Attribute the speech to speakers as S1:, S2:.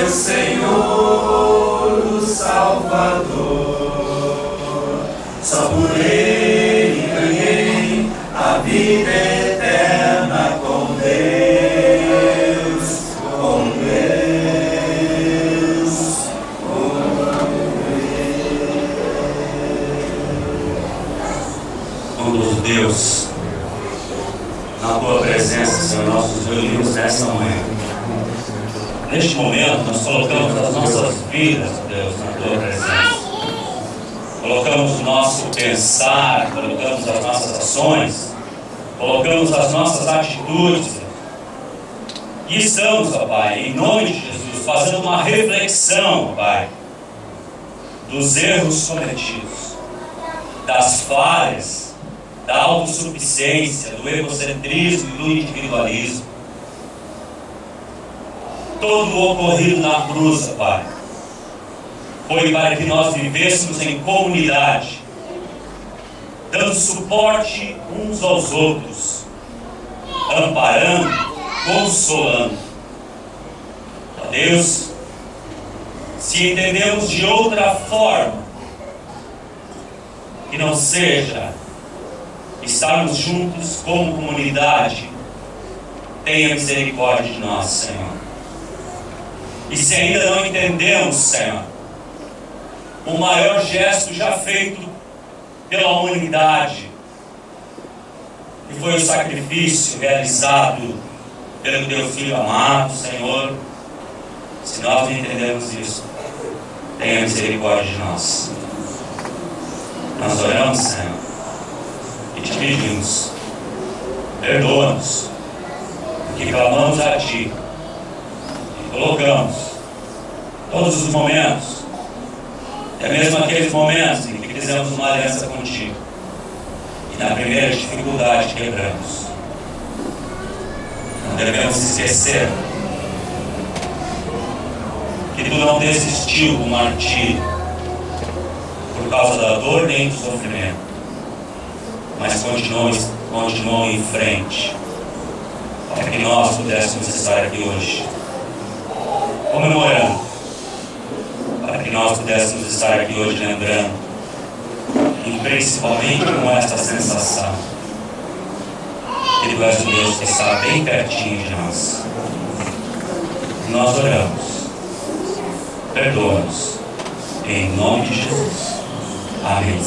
S1: Senhor, o Salvador. Só por Ele ganhei a vida eterna com Deus, com Deus, com Deus. Bondoso Deus, na Tua presença, Senhor, nós nos reunimos nessa manhã. Neste momento, nós colocamos as nossas vidas, Deus, na Tua presença. Colocamos o nosso pensar, colocamos as nossas ações, colocamos as nossas atitudes. E estamos, ó Pai, em nome de Jesus, fazendo uma reflexão, ó Pai, dos erros cometidos, das falhas, da autossuficiência, do egocentrismo e do individualismo. Todo o ocorrido na cruz, Pai, foi para que nós vivêssemos em comunidade, dando suporte uns aos outros, amparando, consolando. Ó Deus, se entendemos de outra forma, que não seja estarmos juntos como comunidade, tenha misericórdia de nós, Senhor. E se ainda não entendemos, Senhor, o maior gesto já feito pela humanidade, que foi o sacrifício realizado pelo Teu Filho amado, Senhor, se nós não entendemos isso, tenha misericórdia de nós. Nós oramos, Senhor, e te pedimos, perdoa-nos, porque clamamos a Ti, e colocamos todos os momentos, até mesmo aqueles momentos em que fizemos uma aliança contigo, e na primeira dificuldade quebramos. Não devemos esquecer que Tu não desistiu do martírio por causa da dor nem do sofrimento, mas continuou em frente, para que nós pudéssemos estar aqui hoje, comemorando, para que nós pudéssemos estar aqui hoje lembrando, e principalmente com esta sensação, que Tu és o Deus que está bem pertinho de nós. Nós oramos, perdoa-nos, em nome de Jesus. Amém.